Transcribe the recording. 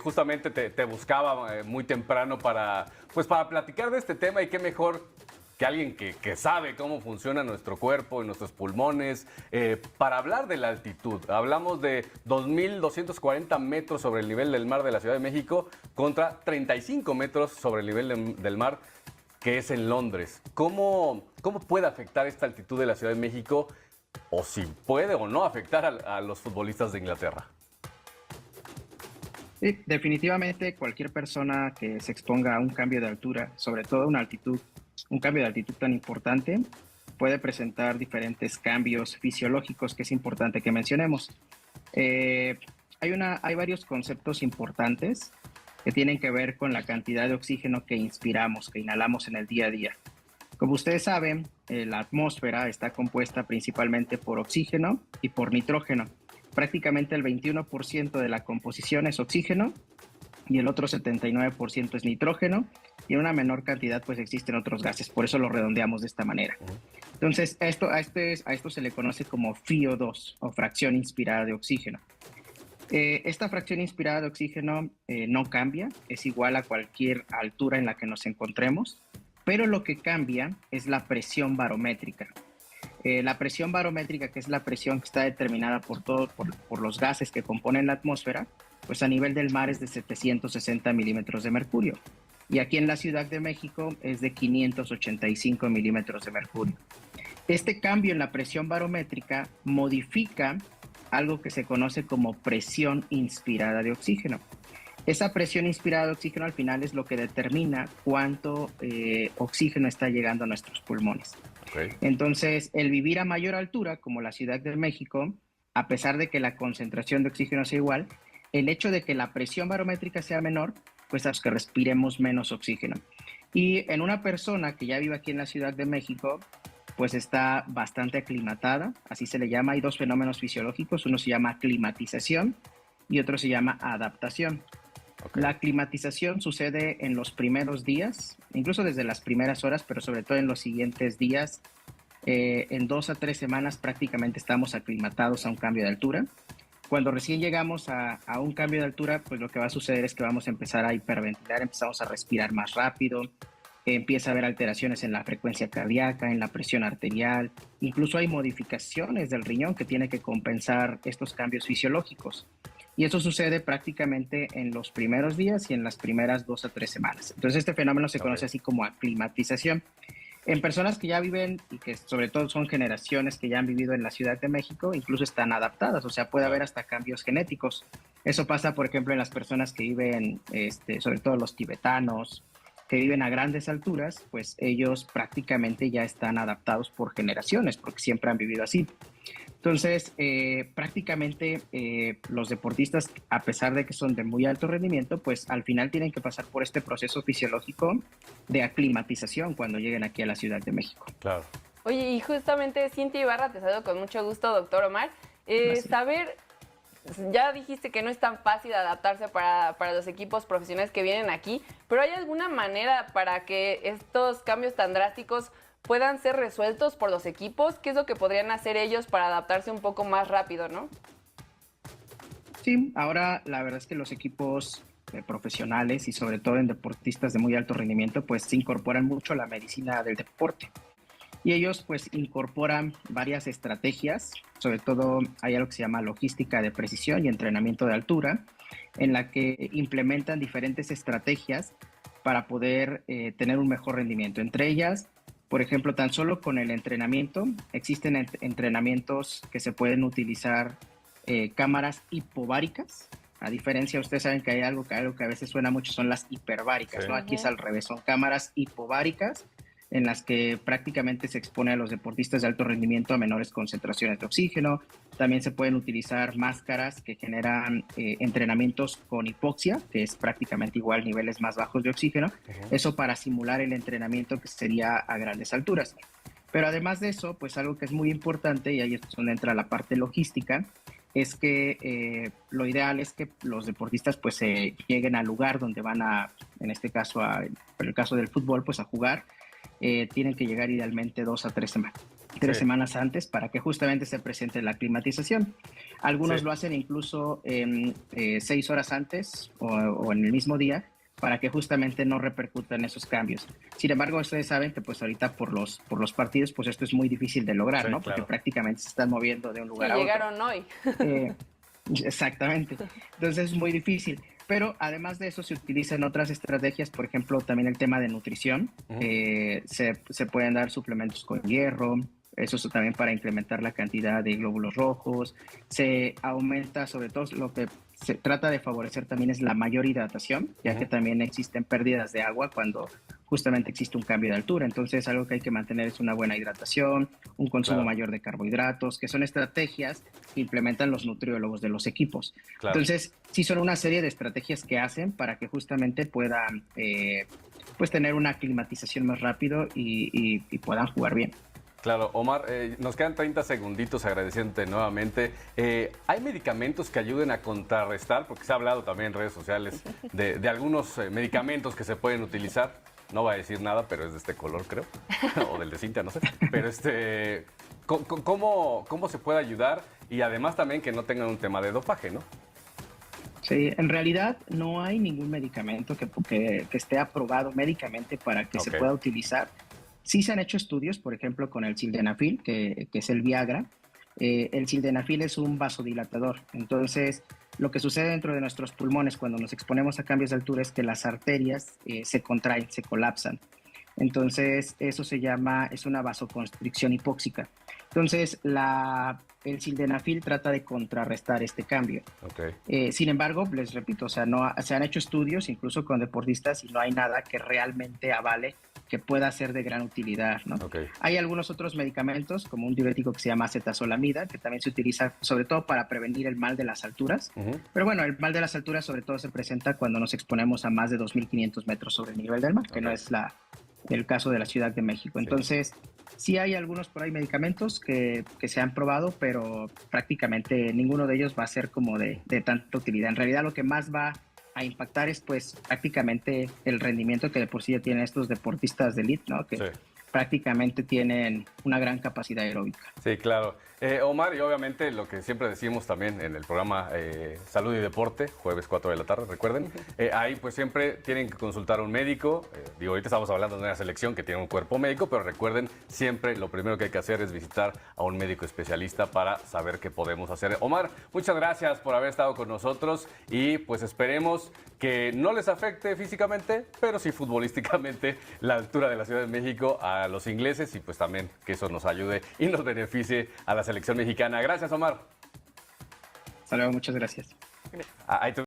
Justamente te buscaba muy temprano para platicar de este tema y qué mejor que alguien que sabe cómo funciona nuestro cuerpo y nuestros pulmones para hablar de la altitud. Hablamos de 2.240 metros sobre el nivel del mar de la Ciudad de México contra 35 metros sobre el nivel del mar que es en Londres. ¿Cómo puede afectar esta altitud de la Ciudad de México o si puede o no afectar a los futbolistas de Inglaterra? Sí, definitivamente cualquier persona que se exponga a un cambio de altura, sobre todo una altitud, un cambio de altitud tan importante, puede presentar diferentes cambios fisiológicos que es importante que mencionemos. Eh, hay varios conceptos importantes que tienen que ver con la cantidad de oxígeno que inspiramos, que inhalamos en el día a día. Como ustedes saben, la atmósfera está compuesta principalmente por oxígeno y por nitrógeno. Prácticamente el 21% de la composición es oxígeno y el otro 79% es nitrógeno, y en una menor cantidad pues existen otros gases, por eso lo redondeamos de esta manera. Entonces a esto se le conoce como FiO2 o fracción inspirada de oxígeno. Esta fracción inspirada de oxígeno no cambia, es igual a cualquier altura en la que nos encontremos, pero lo que cambia es la presión barométrica. La presión barométrica, que es la presión que está determinada por los gases que componen la atmósfera, pues a nivel del mar es de 760 milímetros de mercurio. Y aquí en la Ciudad de México es de 585 milímetros de mercurio. Este cambio en la presión barométrica modifica algo que se conoce como presión inspirada de oxígeno. Esa presión inspirada de oxígeno al final es lo que determina cuánto oxígeno está llegando a nuestros pulmones. Okay. Entonces, el vivir a mayor altura, como la Ciudad de México, a pesar de que la concentración de oxígeno sea igual, el hecho de que la presión barométrica sea menor, pues hace que respiremos menos oxígeno. Y en una persona que ya vive aquí en la Ciudad de México, pues está bastante aclimatada, así se le llama. Hay dos fenómenos fisiológicos, uno se llama aclimatización y otro se llama adaptación. Okay. La aclimatización sucede en los primeros días, incluso desde las primeras horas, pero sobre todo en los siguientes días. En 2 a 3 semanas prácticamente estamos aclimatados a un cambio de altura. Cuando recién llegamos a un cambio de altura, pues lo que va a suceder es que vamos a empezar a hiperventilar, empezamos a respirar más rápido, empieza a haber alteraciones en la frecuencia cardíaca, en la presión arterial, incluso hay modificaciones del riñón que tiene que compensar estos cambios fisiológicos. Y eso sucede prácticamente en los primeros días y en las primeras 2 a 3 semanas. Entonces este fenómeno se conoce así como aclimatización. En personas que ya viven y que sobre todo son generaciones que ya han vivido en la Ciudad de México, incluso están adaptadas, o sea, puede haber hasta cambios genéticos. Eso pasa, por ejemplo, en las personas que viven, sobre todo los tibetanos, que viven a grandes alturas, pues ellos prácticamente ya están adaptados por generaciones, porque siempre han vivido así. Entonces, prácticamente los deportistas, a pesar de que son de muy alto rendimiento, pues al final tienen que pasar por este proceso fisiológico de aclimatización cuando lleguen aquí a la Ciudad de México. Claro. Oye, y justamente Cintia Ibarra, te saludo con mucho gusto, doctor Omar. Saber, ya dijiste que no es tan fácil adaptarse para los equipos profesionales que vienen aquí, pero ¿hay alguna manera para que estos cambios tan drásticos puedan ser resueltos por los equipos? ¿Qué es lo que podrían hacer ellos para adaptarse un poco más rápido, no? Sí, ahora la verdad es que los equipos profesionales y sobre todo en deportistas de muy alto rendimiento, pues se incorporan mucho a la medicina del deporte. Y ellos pues incorporan varias estrategias, sobre todo hay algo que se llama logística de precisión y entrenamiento de altura, en la que implementan diferentes estrategias para poder tener un mejor rendimiento. Entre ellas, por ejemplo, tan solo con el entrenamiento, existen entrenamientos que se pueden utilizar cámaras hipováricas. A diferencia, ustedes saben que hay algo que a veces suena mucho, son las hiperbáricas, sí, ¿no? Aquí es al revés, son cámaras hipováricas en las que prácticamente se expone a los deportistas de alto rendimiento a menores concentraciones de oxígeno. También se pueden utilizar máscaras que generan entrenamientos con hipoxia, que es prácticamente igual niveles más bajos de oxígeno. Eso para simular el entrenamiento que sería a grandes alturas. Pero además de eso, pues algo que es muy importante, y ahí es donde entra la parte logística, es que lo ideal es que los deportistas pues lleguen al lugar donde van a, en este caso, en el caso del fútbol, pues a jugar. Tienen que llegar idealmente 2 a 3 semanas. 3 Sí. semanas antes para que justamente se presente la aclimatización. Algunos Sí. lo hacen incluso 6 horas antes o en el mismo día para que justamente no repercutan esos cambios. Sin embargo, ustedes saben que pues ahorita por los partidos pues esto es muy difícil de lograr, Sí, ¿no? Porque claro. prácticamente se están moviendo de un Sí, lugar a otro. llegaron hoy. Eh, Exactamente. Entonces es muy difícil. Pero además de eso se utilizan otras estrategias, por ejemplo, también el tema de nutrición. Ujú. Se pueden dar suplementos con hierro, eso es también para incrementar la cantidad de glóbulos rojos. Se aumenta, sobre todo lo que se trata de favorecer también es la mayor hidratación, ya que Ujú. también existen pérdidas de agua cuando justamente existe un cambio de altura. Entonces, algo que hay que mantener es una buena hidratación, un consumo Claro, mayor de carbohidratos, que son estrategias que implementan los nutriólogos de los equipos. claro. Entonces, sí son una serie de estrategias que hacen para que justamente puedan pues tener una aclimatización más rápido y puedan jugar bien. Claro, Omar, nos quedan 30 segunditos agradeciéndote nuevamente. ¿Hay medicamentos que ayuden a contrarrestar? Porque se ha hablado también en redes sociales de algunos medicamentos que se pueden utilizar. No va a decir nada, pero es de este color, creo. O del de Cintia, no sé. Pero ¿cómo se puede ayudar? Y además también que no tengan un tema de dopaje, ¿no? Sí, en realidad no hay ningún medicamento que esté aprobado médicamente para que se Ok. pueda utilizar. Sí se han hecho estudios, por ejemplo, con el sildenafil, que es el Viagra. El sildenafil es un vasodilatador. Entonces, lo que sucede dentro de nuestros pulmones cuando nos exponemos a cambios de altura es que las arterias se contraen, se colapsan. Entonces, eso es una vasoconstricción hipóxica. Entonces, el sildenafil trata de contrarrestar este cambio. Ok, Sin embargo, les repito, o sea, no, se han hecho estudios incluso con deportistas y no hay nada que realmente avale que pueda ser de gran utilidad, ¿no? ok. Hay algunos otros medicamentos, como un diurético que se llama acetazolamida, que también se utiliza sobre todo para prevenir el mal de las alturas. Ujú. Pero bueno, el mal de las alturas sobre todo se presenta cuando nos exponemos a más de 2.500 metros sobre el nivel del mar, que Ok. no es el caso de la Ciudad de México. Sí. Entonces, sí hay algunos por ahí medicamentos que se han probado, pero prácticamente ninguno de ellos va a ser como de tanta utilidad. En realidad lo que más va a impactar es pues prácticamente el rendimiento que de por sí ya tienen estos deportistas de elite, ¿no? Que Sí. prácticamente tienen una gran capacidad aeróbica. Sí, claro. Omar, y obviamente lo que siempre decimos también en el programa Salud y Deporte, jueves 4 de la tarde, recuerden, ahí pues siempre tienen que consultar a un médico. Digo, ahorita estamos hablando de una selección que tiene un cuerpo médico, pero recuerden, siempre lo primero que hay que hacer es visitar a un médico especialista para saber qué podemos hacer. Omar, muchas gracias por haber estado con nosotros y pues esperemos que no les afecte físicamente, pero sí futbolísticamente la altura de la Ciudad de México a los ingleses y pues también que eso nos ayude y nos beneficie a la selección mexicana. Gracias, Omar. Hasta luego, muchas gracias. Ahí